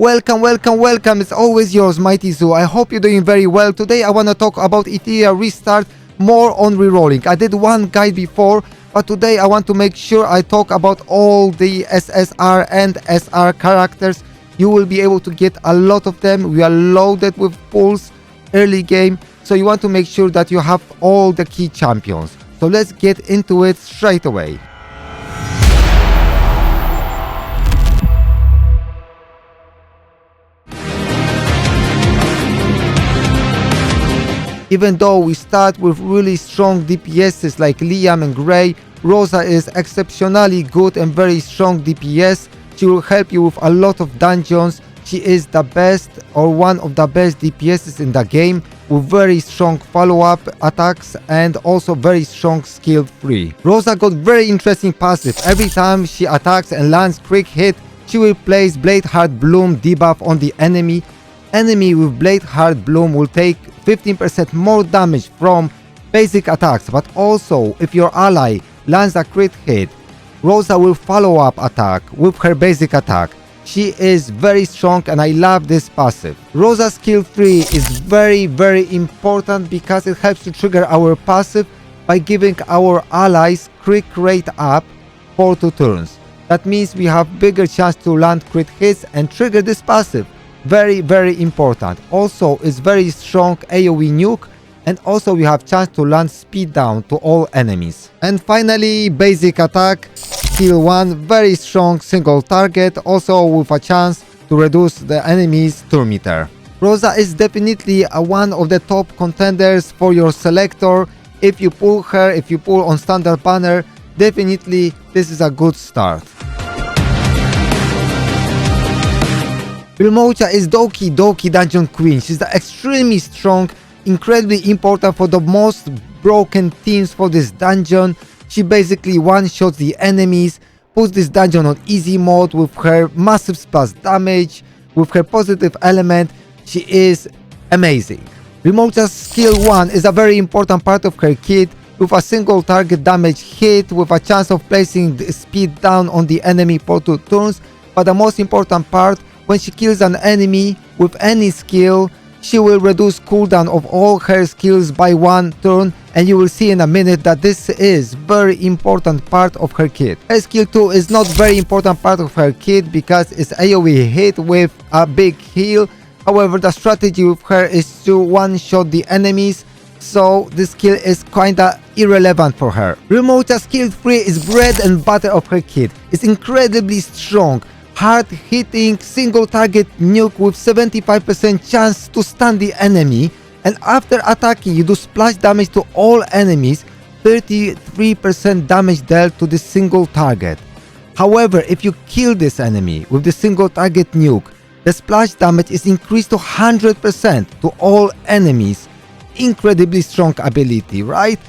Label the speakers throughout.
Speaker 1: Welcome, welcome, welcome. It's always yours, MightyZoo. I hope you're doing very well. Today I want to talk about Etheria restart, more on rerolling. I did one guide before, but today I want to make sure I talk about all the SSR and SR characters. You will be able to get a lot of them. We are loaded with pulls early game, so you want to make sure that you have all the key champions. So let's get into it straight away. Even though we start with really strong DPSs like Liam and Gray, Rosa is exceptionally good and very strong DPS. She will help you with a lot of dungeons. She is the best or one of the best DPSs in the game with very strong follow-up attacks and also very strong skill free. Rosa got very interesting passive. Every time she attacks and lands quick hit, she will place Blade Heart Bloom debuff on the enemy. Enemy with Blade Heart Bloom will take 15% more damage from basic attacks, but also if your ally lands a crit hit, Rosa will follow up attack with her basic attack. She is very strong and I love this passive. Rosa's skill 3 is very important because it helps to trigger our passive by giving our allies crit rate up for 2 turns. That means we have bigger chance to land crit hits and trigger this passive. Very important. Also is very strong AoE nuke, and also we have chance to land speed down to all enemies. And finally, basic attack, skill 1, very strong single target, also with a chance to reduce the enemy's turn meter. Rosa is definitely one of the top contenders for your selector. If you pull her, if you pull on standard banner, definitely this is a good start. Wilmocha is Doki Dungeon Queen. She's extremely strong, incredibly important for the most broken teams for this dungeon. She basically one-shots the enemies, puts this dungeon on easy mode with her massive splash damage, with her positive element. She is amazing. Wilmocha's skill 1 is a very important part of her kit, with a single target damage hit, with a chance of placing the speed down on the enemy for 2 turns, but the most important part, when she kills an enemy with any skill, she will reduce cooldown of all her skills by 1 turn, and you will see in a minute that this is very important part of her kit. Her skill 2 is not very important part of her kit because it's AoE hit with a big heal. However, the strategy with her is to one-shot the enemies, so this skill is kinda irrelevant for her. Wilmocha's skill 3 is bread and butter of her kit. It's incredibly strong, hard-hitting single target nuke with 75% chance to stun the enemy, and after attacking you do splash damage to all enemies, 33% damage dealt to this single target. However, if you kill this enemy with the single target nuke, the splash damage is increased to 100% to all enemies. Incredibly strong ability, right?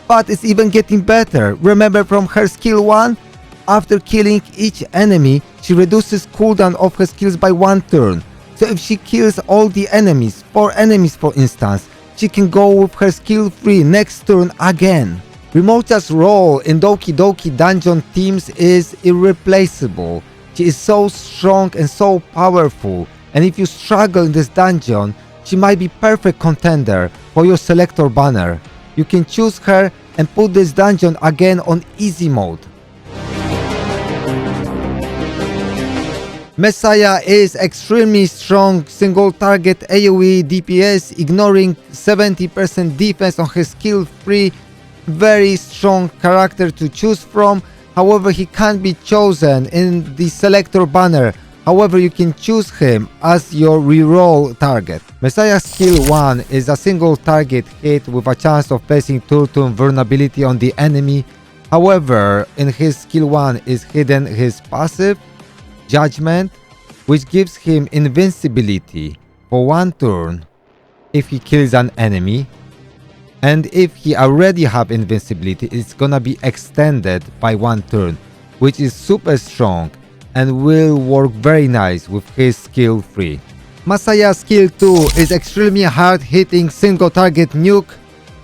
Speaker 1: But it's even getting better. Remember from her skill 1? After killing each enemy, she reduces cooldown of her skills by 1 turn. So if she kills all the enemies, 4 enemies for instance, she can go with her skill 3 next turn again. Wilmocha's role in Doki Dungeon teams is irreplaceable. She is so strong and so powerful, and if you struggle in this dungeon, she might be perfect contender for your selector banner. You can choose her and put this dungeon again on easy mode. Messiah is extremely strong single target AoE DPS, ignoring 70% defense on his skill 3. Very strong character to choose from. However, he can't be chosen in the selector banner. However, you can choose him as your reroll target. Messiah's skill 1 is a single target hit with a chance of placing turn vulnerability on the enemy. However, in his skill 1 is hidden his passive, Judgment, which gives him invincibility for 1 turn if he kills an enemy, and if he already have invincibility, it's gonna be extended by 1 turn, which is super strong and will work very nice with his skill 3. Messiah's skill 2 is extremely hard-hitting single target nuke,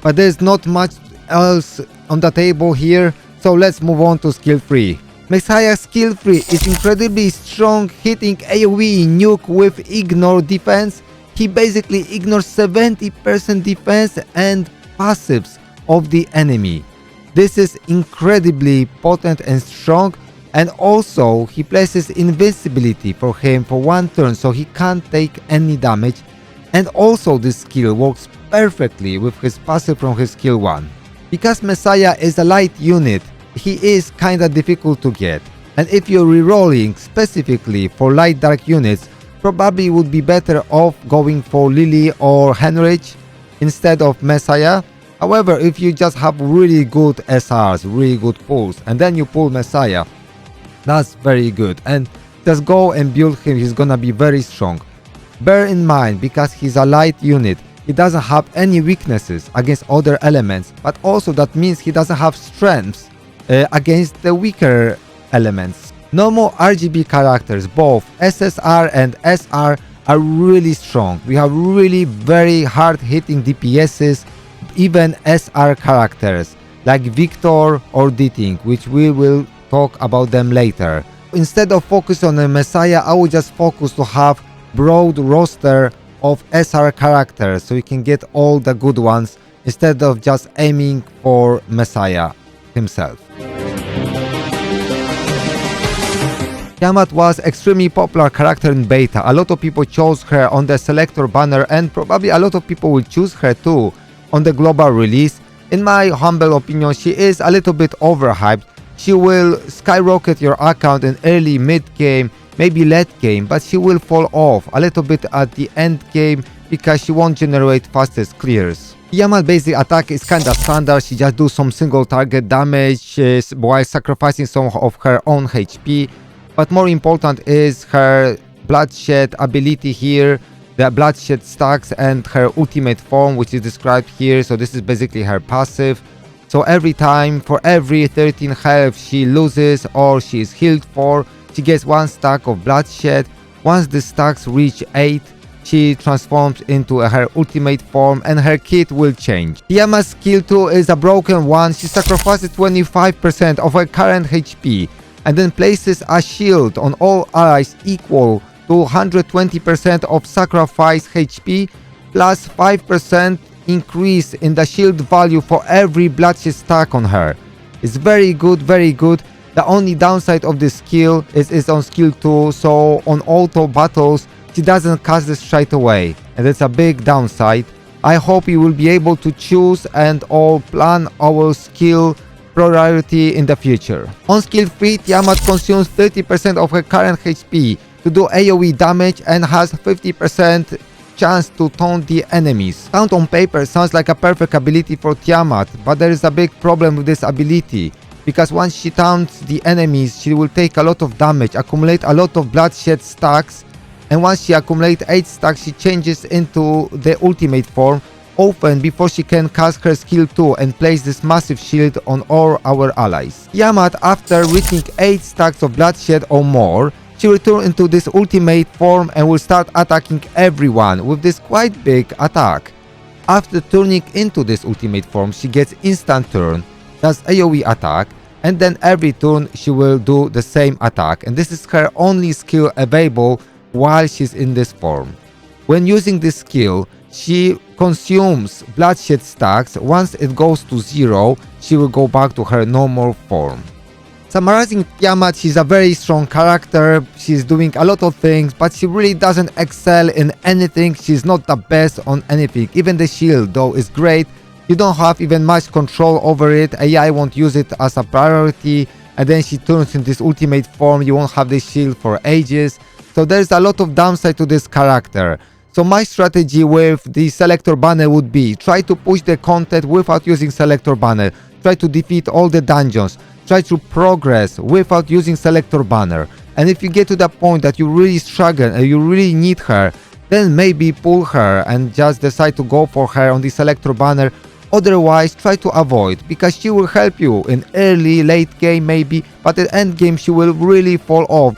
Speaker 1: but there's not much else on the table here, so let's move on to skill 3. Messiah skill 3 is incredibly strong, hitting AoE nuke with ignore defense. He basically ignores 70% defense and passives of the enemy. This is incredibly potent and strong, and also he places invincibility for him for 1 turn, so he can't take any damage. And also this skill works perfectly with his passive from his skill 1. Because Messiah is a light unit, he is kinda difficult to get, and if you're rerolling specifically for light dark units, probably would be better off going for Lily or Henrich instead of Messiah. However, if you just have really good SRs, really good pulls, and then you pull Messiah, that's very good, and just go and build him, he's gonna be very strong. Bear in mind, because he's a light unit, he doesn't have any weaknesses against other elements, but also that means he doesn't have strengths against the weaker elements. Normal RGB characters, both SSR and SR, are really strong. We have really very hard hitting DPSs, even SR characters like Victor or Ditting, which we will talk about them later. Instead of focus on the Messiah, I would just focus to have broad roster of SR characters so you can get all the good ones instead of just aiming for Messiah himself. Tiamat was extremely popular character in beta. A lot of people chose her on the selector banner, and probably a lot of people will choose her too on the global release. In my humble opinion, she is a little bit overhyped. She will skyrocket your account in early mid game, maybe late game, but she will fall off a little bit at the end game because she won't generate fastest clears. Tiamat basic attack is kinda standard. She just do some single target damage while sacrificing some of her own HP. But more important is her bloodshed ability here, the bloodshed stacks, and her ultimate form, which is described here. So this is basically her passive. So every time, for every 13 health she loses or she is healed for, she gets 1 stack of bloodshed. Once the stacks reach 8, she transforms into her ultimate form and her kit will change. Tiamat's skill 2 is a broken one. She sacrifices 25% of her current HP and then places a shield on all allies equal to 120% of sacrifice HP plus 5% increase in the shield value for every bloodshed stack on her. It's very good, very good. The only downside of this skill is on skill 2, so on auto battles she doesn't cast this straight away, and that's a big downside. I hope you will be able to choose and all plan our skill priority in the future. On skill 3, Tiamat consumes 30% of her current HP to do AoE damage and has 50% chance to taunt the enemies. Taunt on paper sounds like a perfect ability for Tiamat, but there is a big problem with this ability, because once she taunts the enemies, she will take a lot of damage, accumulate a lot of bloodshed stacks, and once she accumulates 8 stacks, she changes into the ultimate form, often before she can cast her skill 2 and place this massive shield on all our allies. Tiamat, after reaching 8 stacks of bloodshed or more, she will turn into this ultimate form and will start attacking everyone with this quite big attack. After turning into this ultimate form, she gets instant turn, does AoE attack, and then every turn she will do the same attack, and this is her only skill available while she's in this form. When using this skill, she consumes bloodshed stacks. Once it goes to 0, she will go back to her normal form. Summarizing Tiamat, she's a very strong character, she's doing a lot of things, but she really doesn't excel in anything. She's not the best on anything. Even the shield though is great, you don't have even much control over it, AI won't use it as a priority, and then she turns in this ultimate form, you won't have this shield for ages. So there's a lot of downside to this character. So my strategy with the selector banner would be try to push the content without using selector banner, try to defeat all the dungeons, try to progress without using selector banner, and if you get to the point that you really struggle and you really need her, then maybe pull her and just decide to go for her on the selector banner. Otherwise, try to avoid, because she will help you in early, late game maybe, but at end game she will really fall off.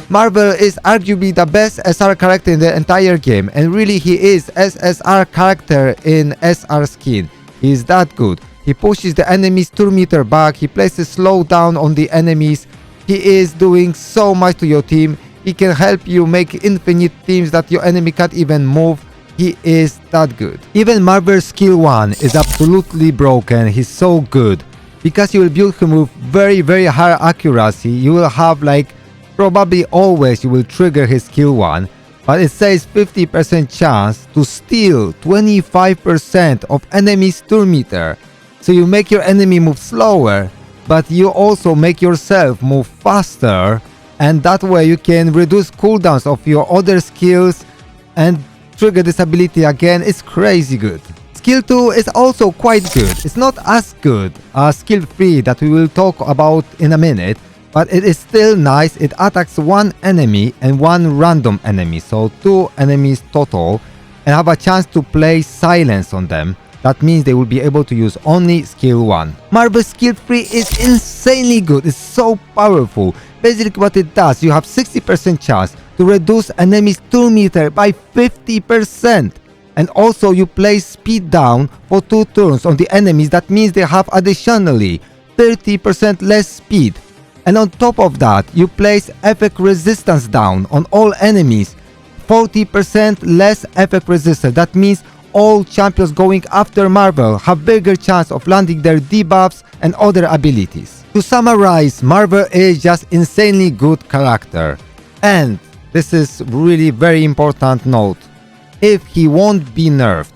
Speaker 1: Marvel is arguably the best SR character in the entire game, and really he is SSR character in SR skin. He is that good. He pushes the enemy's turn meter back. He places slowdown on the enemies. He is doing so much to your team. He can help you make infinite teams that your enemy can't even move. He is that good. Even Marvel's skill 1 is absolutely broken. He's so good. Because you will build him with very high accuracy, you will have like probably always you will trigger his skill 1. But it says 50% chance to steal 25% of enemy's turn meter. So you make your enemy move slower, but you also make yourself move faster, and that way you can reduce cooldowns of your other skills and trigger this ability again. It's crazy good. Skill 2 is also quite good. It's not as good as skill 3 that we will talk about in a minute, but it is still nice. It attacks one enemy and one random enemy, so 2 enemies total, and have a chance to place silence on them. That means they will be able to use only skill 1. Marvel's skill 3 is insanely good. It's so powerful. Basically what it does, you have 60% chance to reduce enemy's turn meter by 50%. And also you place speed down for 2 turns on the enemies. That means they have additionally 30% less speed. And on top of that, you place effect resistance down on all enemies. 40% less effect resistance. That means all champions going after Marvel have bigger chance of landing their debuffs and other abilities. To summarize, Marvel is just insanely good character. And this is really very important note. If he won't be nerfed,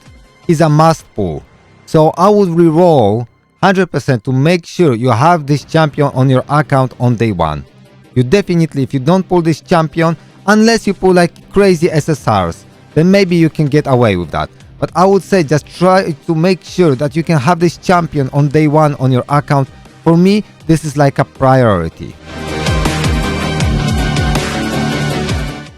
Speaker 1: he's a must pull. So I would reroll 100% to make sure you have this champion on your account on day 1. You definitely, if you don't pull this champion, unless you pull like crazy SSRs, then maybe you can get away with that. But I would say just try to make sure that you can have this champion on day 1 on your account. For me, this is like a priority.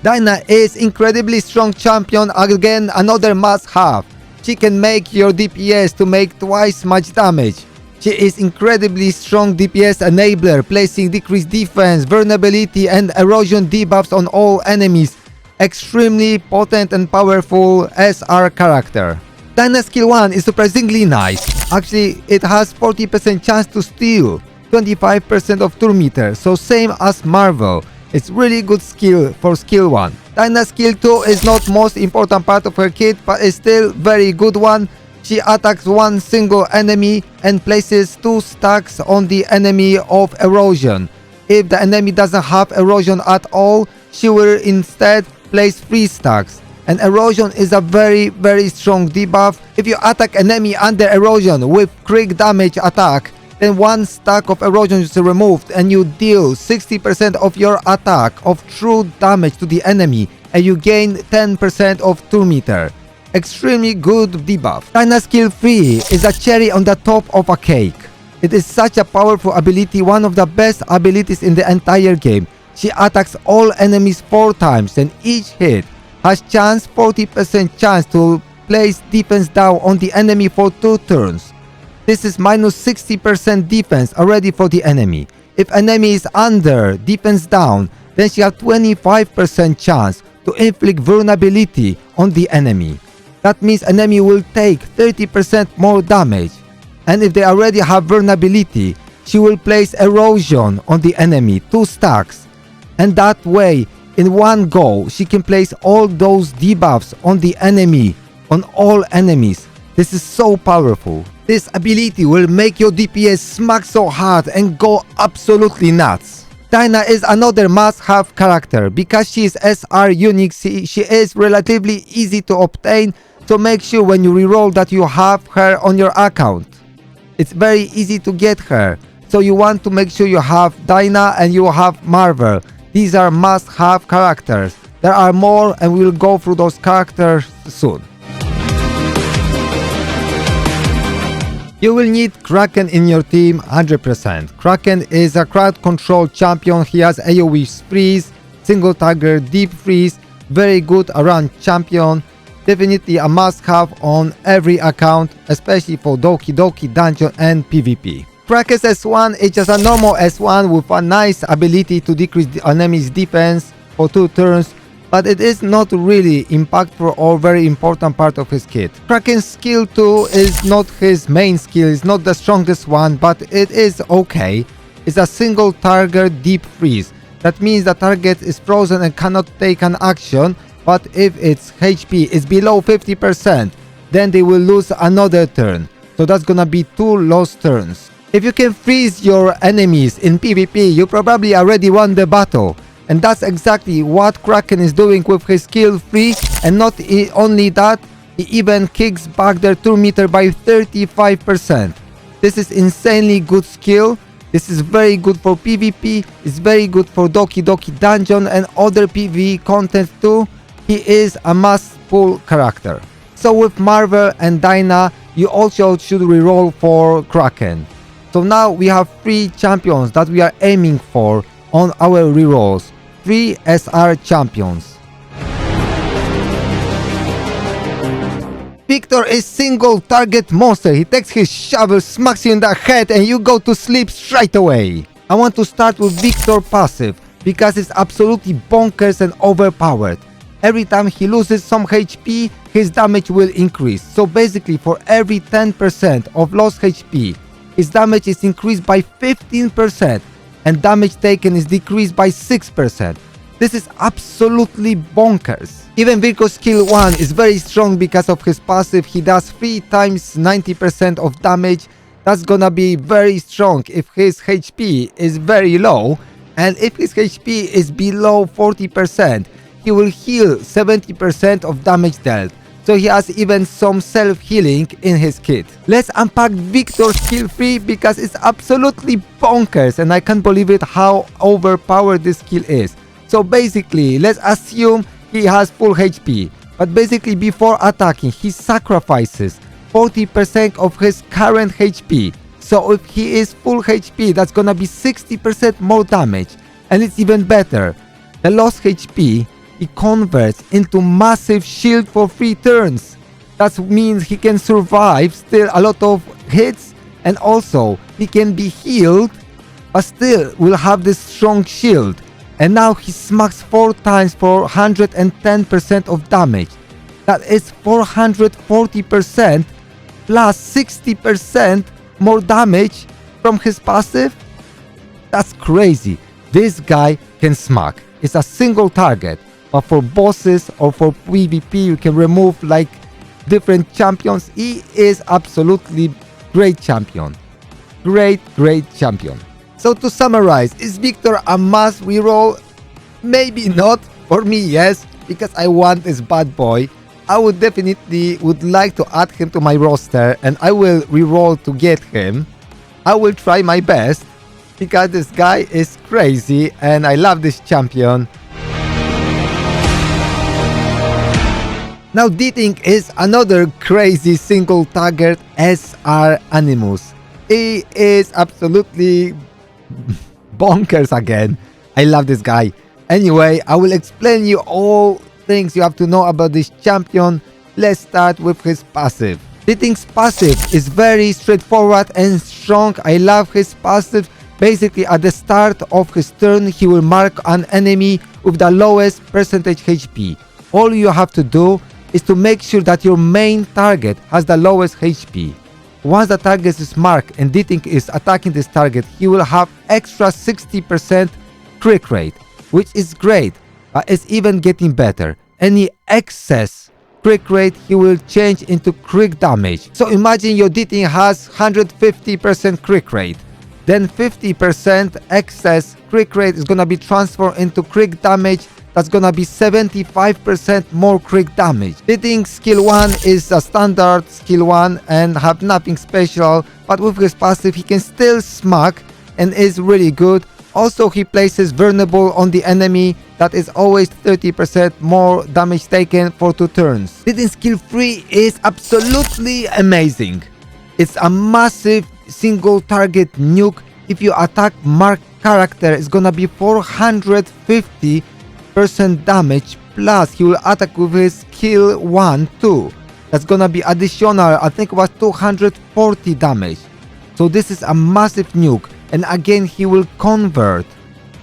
Speaker 1: Dyna is incredibly strong champion, again another must-have. She can make your DPS to make twice much damage. She is incredibly strong DPS enabler, placing decreased defense, vulnerability and erosion debuffs on all enemies. Extremely potent and powerful SR character. Dyna's skill 1 is surprisingly nice. Actually, it has 40% chance to steal 25% of turn meter, so same as Marvel. It's really good skill for skill 1. Dyna's skill 2 is not most important part of her kit, but is still very good one. She attacks one single enemy and places 2 stacks on the enemy of erosion. If the enemy doesn't have erosion at all, she will instead place 3 stacks. And erosion is a very strong debuff. If you attack enemy under erosion with crit damage attack, then 1 stack of erosion is removed and you deal 60% of your attack of true damage to the enemy and you gain 10% of turn meter. Extremely good debuff. Dyna skill 3 is a cherry on the top of a cake. It is such a powerful ability, one of the best abilities in the entire game. She attacks all enemies 4 times and each hit has 40% chance to place defense down on the enemy for 2 turns. This is minus 60% defense already for the enemy. If enemy is under defense down, then she has 25% chance to inflict vulnerability on the enemy. That means enemy will take 30% more damage. And if they already have vulnerability, she will place erosion on the enemy 2 stacks. And that way, in one go, she can place all those debuffs on the enemy, on all enemies. This is so powerful. This ability will make your DPS smack so hard and go absolutely nuts. Dyna is another must-have character. Because she is SR unique, she is relatively easy to obtain, so make sure when you reroll that you have her on your account. It's very easy to get her, so you want to make sure you have Dyna and you have Marvel. These are must-have characters. There are more and we will go through those characters soon. You will need Kraken in your team 100%. Kraken is a crowd control champion. He has AoE freeze, single target, deep freeze, very good around champion. Definitely a must-have on every account, especially for Doki Doki Dungeon and PvP. Kraken's S1 is just a normal S1 with a nice ability to decrease the enemy's defense for 2 turns. but it is not really impactful or very important part of his kit. Kraken's skill 2 is not his main skill, it's not the strongest one, but it is okay. It's a single target deep freeze. That means the target is frozen and cannot take an action, but if its HP is below 50%, then they will lose another turn. So that's gonna be 2 lost turns. If you can freeze your enemies in PvP, you probably already won the battle. And that's exactly what Kraken is doing with his skill 3, and not only that, he even kicks back their turn meter by 35%. This is insanely good skill. This is very good for PvP, it's very good for Doki Doki Dungeon and other PvE content too. He is a must-pull character. So with Marvel and Dyna, you also should reroll for Kraken. So now we have 3 champions that we are aiming for on our rerolls. 3 SR champions. Victor is single target monster. He takes his shovel, smacks you in the head, and you go to sleep straight away. I want to start with Victor passive because it's absolutely bonkers and overpowered. Every time he loses some HP, his damage will increase. So basically for every 10% of lost HP, his damage is increased by 15%. And damage taken is decreased by 6%. This is absolutely bonkers. Even Virgo's skill 1 is very strong because of his passive. He does 3 times 90% of damage. That's gonna be very strong if his HP is very low. And if his HP is below 40%, he will heal 70% of damage dealt. So he has even some self-healing in his kit. Let's unpack Victor's skill 3 because it's absolutely bonkers and I can't believe it how overpowered this skill is. So basically, let's assume he has full HP. But basically before attacking, he sacrifices 40% of his current HP. So if he is full HP, that's gonna be 60% more damage. And it's even better. The lost HP he converts into massive shield for 3 turns. That means he can survive still a lot of hits, and also he can be healed but still will have this strong shield. And now he smacks 4 times for 110% of damage. That is 440% plus 60% more damage from his passive. That's crazy. This guy can smack. It's a single target. But for bosses or for PvP, you can remove like different champions. He is absolutely great champion. Great champion. So to summarize, is Victor a must reroll? Maybe not. For me, yes, because I want this bad boy. I would definitely like to add him to my roster and I will reroll to get him. I will try my best because this guy is crazy and I love this champion. Now Dating is another crazy single target SR Animus. He is absolutely bonkers again. I love this guy. Anyway, I will explain you all things you have to know about this champion. Let's start with his passive. Dating's passive is very straightforward and strong. I love his passive. Basically at the start of his turn, he will mark an enemy with the lowest percentage HP. All you have to do is to make sure that your main target has the lowest HP. Once the target is marked and Dating is attacking this target, he will have extra 60% crit rate, which is great, but it's even getting better. Any excess crit rate he will change into crit damage. So imagine your Dating has 150% crit rate. Then 50% excess crit rate is gonna be transferred into crit damage. That's gonna be 75% more crit damage. Dating skill 1 is a standard skill 1 and have nothing special, but with his passive he can still smack and is really good. Also he places vulnerable on the enemy, that is always 30% more damage taken for 2 turns. Dating skill 3 is absolutely amazing. It's a massive single target nuke. If you attack marked character, it's gonna be 450% damage, plus he will attack with his skill 1 too. That's gonna be additional, I think it was 240 damage. So this is a massive nuke, and again he will convert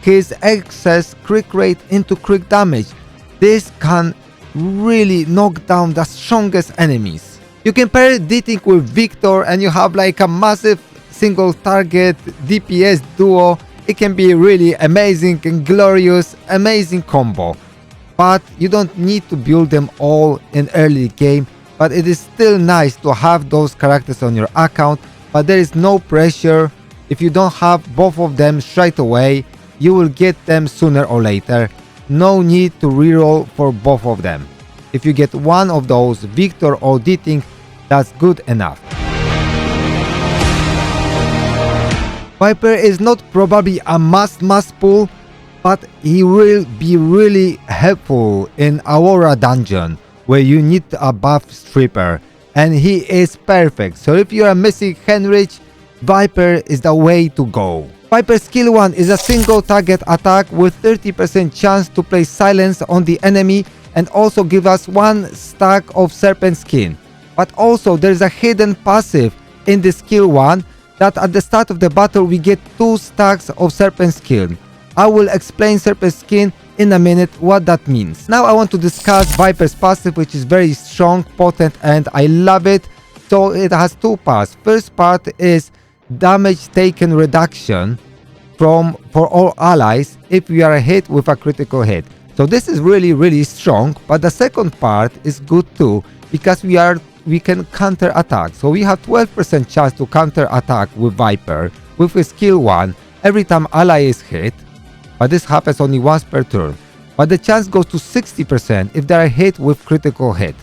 Speaker 1: his excess crit rate into crit damage. this can really knock down the strongest enemies. You can pair D-Think with Victor and you have like a massive single target DPS duo. It can be really amazing and glorious, amazing combo. But you don't need to build them all in early game, but it is still nice to have those characters on your account, but there is no pressure. If you don't have both of them straight away, you will get them sooner or later. No need to reroll for both of them. If you get one of those, Victor or D-Think, that's good enough. Viper is not probably a must pull, but he will be really helpful in Aurora dungeon where you need a buff stripper, and he is perfect. So if you are missing Henrich, Viper is the way to go. Viper's skill 1 is a single target attack with 30% chance to place silence on the enemy and also give us 1 stack of serpent skin. But also there is a hidden passive in the skill 1 that at the start of the battle we get 2 stacks of serpent skin. I will explain serpent skin in a minute what that means. Now I want to discuss Viper's passive, which is very strong, potent, and I love it. So it has 2 parts. First part is damage taken reduction for all allies if we are hit with a critical hit. So this is really strong, but the second part is good too because we can counter attack. So we have 12% chance to counter attack with Viper with his skill 1 every time ally is hit, but this happens only once per turn. But the chance goes to 60% if they are hit with critical hit.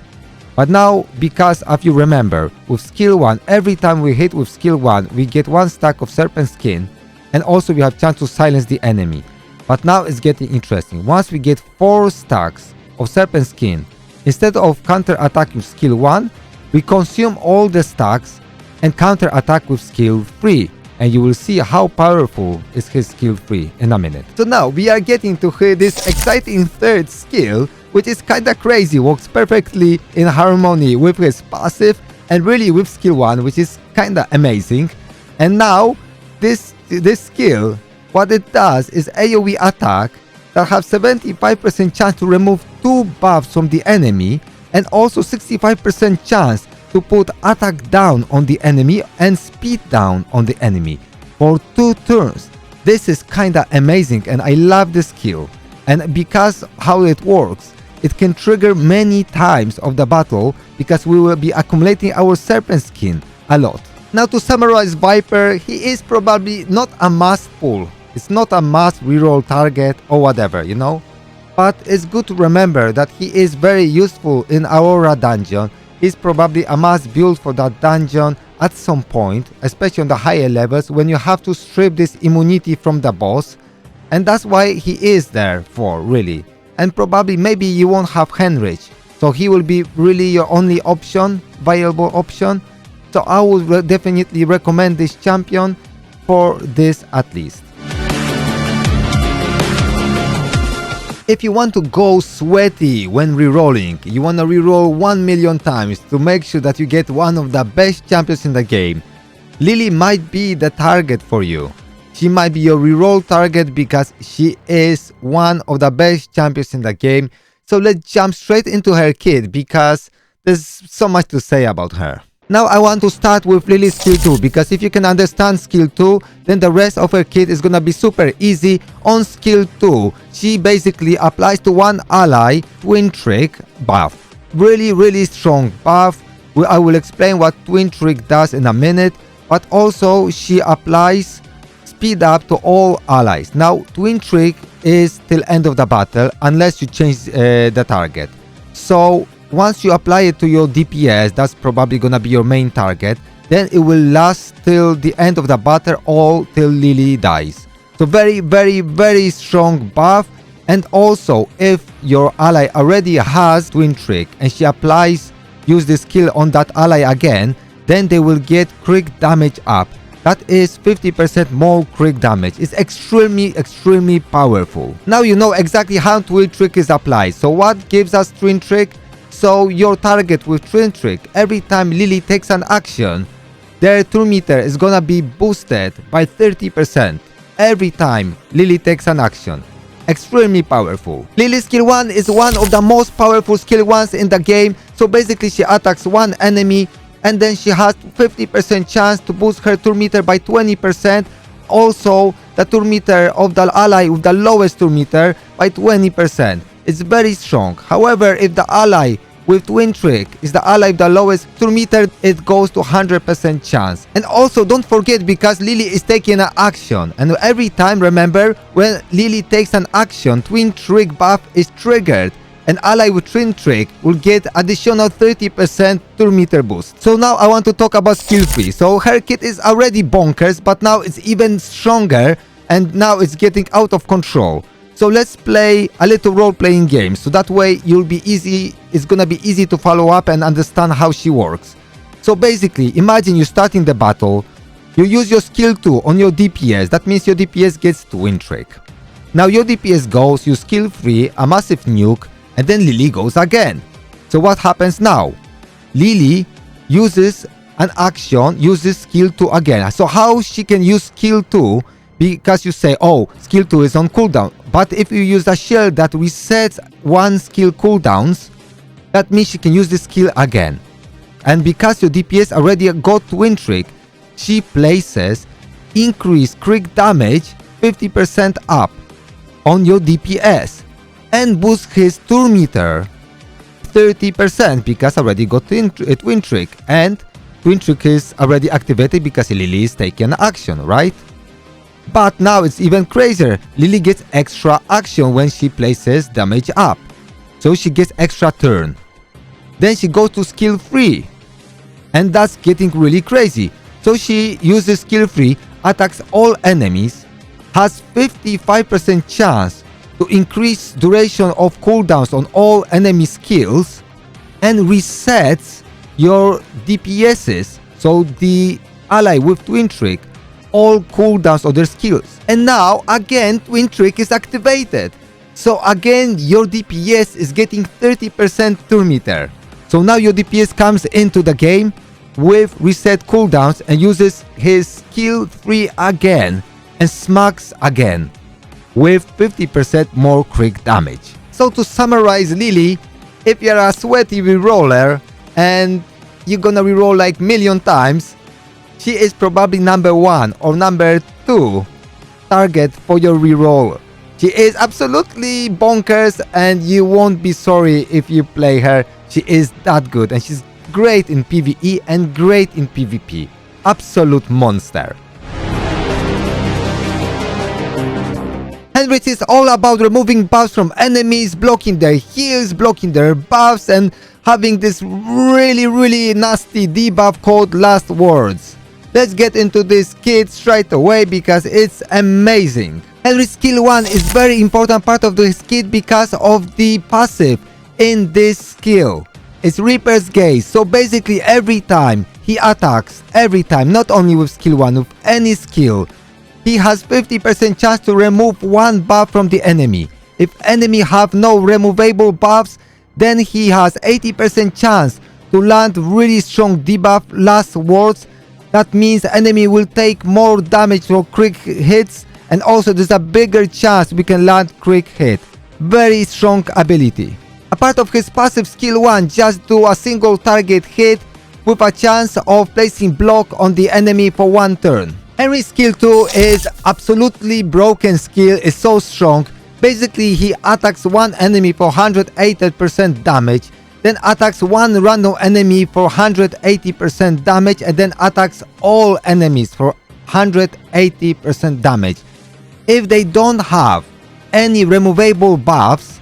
Speaker 1: But now, because if you remember, with skill 1, every time we hit with skill 1, we get 1 stack of serpent skin, and also we have chance to silence the enemy. But now it's getting interesting. Once we get 4 stacks of serpent skin, instead of counter attack with skill 1, we consume all the stacks and counter attack with skill 3. And you will see how powerful is his skill 3 in a minute. So now we are getting to this exciting third skill, which is kinda crazy, works perfectly in harmony with his passive and really with skill 1, which is kinda amazing. And now this skill, what it does is AoE attack that have 75% chance to remove 2 buffs from the enemy and also 65% chance to put attack down on the enemy and speed down on the enemy for 2 turns. This is kinda amazing and I love this skill. And because how it works, it can trigger many times of the battle because we will be accumulating our serpent skin a lot. Now to summarize Viper, he is probably not a must pull. It's not a must reroll target or whatever, you know? But it's good to remember that he is very useful in Aurora dungeon. He's probably a must build for that dungeon at some point, especially on the higher levels when you have to strip this immunity from the boss. And that's why he is there for, really. And probably maybe you won't have Henrich, so he will be really your only option, viable option. So I would definitely recommend this champion for this at least. If you want to go sweaty when rerolling, you want to reroll 1 million times to make sure that you get one of the best champions in the game, Lily might be the target for you. She might be your reroll target because she is one of the best champions in the game. So let's jump straight into her kit because there's so much to say about her. Now I want to start with Lily's skill 2 because if you can understand skill 2, then the rest of her kit is gonna be super easy. On skill 2, she basically applies to one ally Twin Trick buff. Really strong buff. I will explain what Twin Trick does in a minute, but also she applies speed up to all allies. Now Twin Trick is till end of the battle unless you change the target. So once you apply it to your DPS, that's probably gonna be your main target, then it will last till the end of the battle or till Lily dies. So very strong buff. And also if your ally already has Twin Trick and she use this skill on that ally again, then they will get crit damage up. That is 50% more crit damage. It's extremely powerful. Now you know exactly how Twin Trick is applied. So what gives us Twin Trick? So your target with Twin Trick, every time Lily takes an action, their turn meter is gonna be boosted by 30% every time Lily takes an action. extremely powerful. Lily's skill 1 is one of the most powerful skill 1s in the game. So basically she attacks one enemy and then she has 50% chance to boost her turn meter by 20%. Also the turn meter of the ally with the lowest turn meter by 20%. It's very strong. However, if the ally with Twin Trick is the ally with the lowest turn meter, it goes to 100% chance. And also don't forget, because Lily is taking an action, and every time, remember, when Lily takes an action, Twin Trick buff is triggered. An ally with Twin Trick will get additional 30% turn meter boost. So now I want to talk about skill 3. So her kit is already bonkers, but now it's even stronger and now it's getting out of control. So let's play a little role-playing game, so that way it's gonna be easy to follow up and understand how she works. So basically, imagine you starting the battle, you use your skill 2 on your DPS, that means your DPS gets Twin Trick. Now your DPS goes, you skill 3, a massive nuke, and then Lily goes again. So what happens now? Lily uses an action, uses skill 2 again. So how she can use skill 2? Because you say, oh, skill 2 is on cooldown. But if you use a shield that resets one skill cooldowns, that means she can use this skill again. And because your DPS already got Twin Trick, she places increased crit damage 50% up on your DPS and boosts his turn meter 30% because already got Twin Trick, and Twin Trick is already activated because Lily is taking action, right? But now it's even crazier. Lily gets extra action when she places damage up. So she gets extra turn. Then she goes to skill 3. And that's getting really crazy. So she uses skill 3, attacks all enemies, has 55% chance to increase duration of cooldowns on all enemy skills, and resets your DPSs, so the ally with Twin Trick, all cooldowns of their skills. And now again Twin Trick is activated. So again your DPS is getting 30% turn meter. So now your DPS comes into the game with reset cooldowns and uses his skill 3 again and smacks again with 50% more crit damage. So to summarize Lily, if you're a sweaty reroller and you're gonna reroll like million times, she is probably number 1 or number 2 target for your reroll. She is absolutely bonkers and you won't be sorry if you play her. She is that good and she's great in PvE and great in PvP. Absolute monster. Henry's is all about removing buffs from enemies, blocking their heals, blocking their buffs, and having this really nasty debuff called Last Words. Let's get into this kit straight away because it's amazing. Henry's skill 1 is very important part of this kit because of the passive in this skill. It's Reaper's Gaze. So basically every time he attacks, not only with skill 1, with any skill, he has 50% chance to remove one buff from the enemy. If enemy have no removable buffs, then he has 80% chance to land really strong debuff Last Words. That means enemy will take more damage for quick hits, and also there's a bigger chance we can land quick hit. Very strong ability. A part of his passive skill 1, just do a single target hit with a chance of placing block on the enemy for 1 turn. Henry's skill 2 is absolutely broken skill, is so strong. Basically he attacks one enemy for 180% damage, then attacks one random enemy for 180% damage, and then attacks all enemies for 180% damage. If they don't have any removable buffs,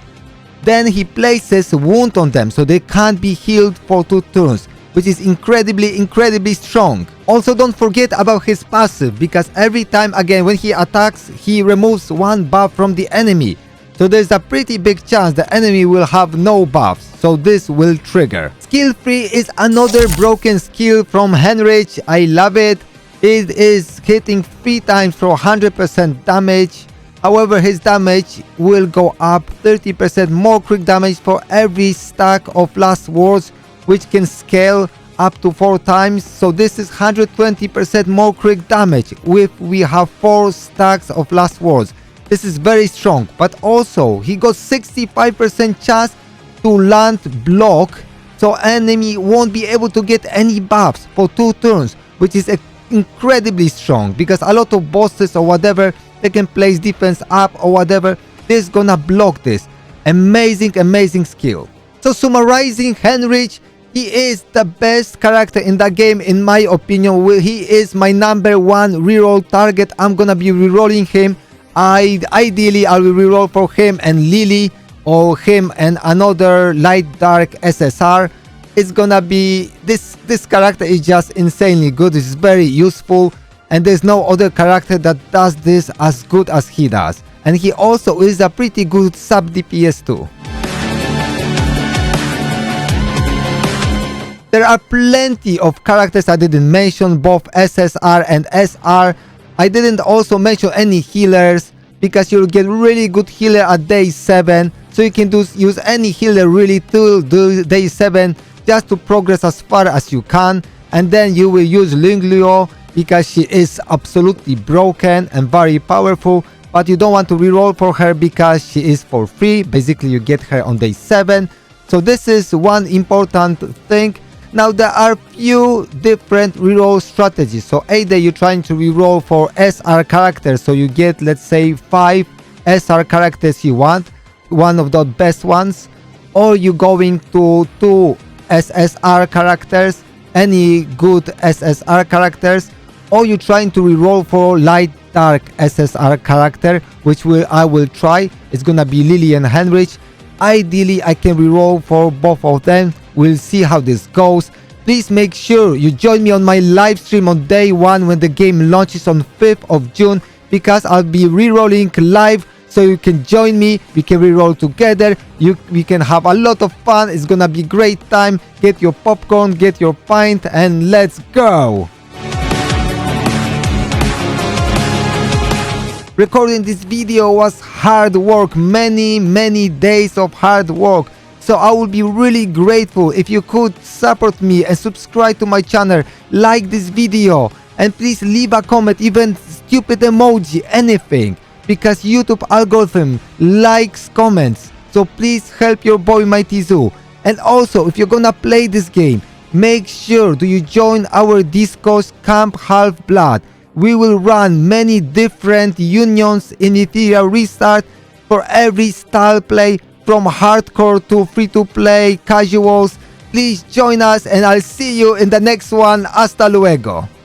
Speaker 1: then he places wound on them so they can't be healed for 2 turns, which is incredibly strong. Also don't forget about his passive, because every time again when he attacks, he removes one buff from the enemy. So there's a pretty big chance the enemy will have no buffs, so this will trigger. Skill 3 is another broken skill from Henrich. I love it. It is hitting 3 times for 100% damage. However, his damage will go up 30% more quick damage for every stack of Last Words, which can scale up to 4 times. So this is 120% more quick damage if we have 4 stacks of Last Words. This is very strong, but also he got 65% chance to land block, so enemy won't be able to get any buffs for 2 turns, which is incredibly strong, because a lot of bosses or whatever, they can place defense up or whatever, this is gonna block this. Amazing skill. So summarizing Heinrich, he is the best character in the game in my opinion. He is my number 1 reroll target. I'm gonna be rerolling him. Ideally I will reroll for him and Lily, or him and another light dark SSR. It's gonna be this character is just insanely good. It's very useful, and there's no other character that does this as good as he does. And he also is a pretty good sub DPS too. There are plenty of characters I didn't mention, both SSR and SR. I didn't also mention any healers, because you'll get really good healer at day 7. So you can use any healer really till day 7 just to progress as far as you can. And then you will use Linglio, because she is absolutely broken and very powerful. But you don't want to reroll for her because she is for free. Basically you get her on day 7. So this is one important thing. Now there are few different reroll strategies. So either you're trying to reroll for SR characters, so you get, let's say, 5 SR characters you want, one of the best ones, or you're going to 2 SSR characters, any good SSR characters, or you're trying to reroll for light dark SSR character, which I will try. It's gonna be Lily and Heinrich. Ideally I can reroll for both of them. We'll see how this goes. Please make sure you join me on my live stream on day 1 when the game launches on 5th of June, because I'll be rerolling live, so you can join me. We can reroll together. We can have a lot of fun. It's gonna be great time. Get your popcorn, get your pint, and let's go. Recording this video was hard work, many days of hard work. So I would be really grateful if you could support me and subscribe to my channel, like this video, and please leave a comment, even stupid emoji, anything, because YouTube algorithm likes comments. So please help your boy MightyZoo. And also, if you're gonna play this game, make sure you join our Discord Camp Half Blood. We will run many different unions in Etheria Restart for every style play, from hardcore to free-to-play casuals. Please join us, and I'll see you in the next one. Hasta luego.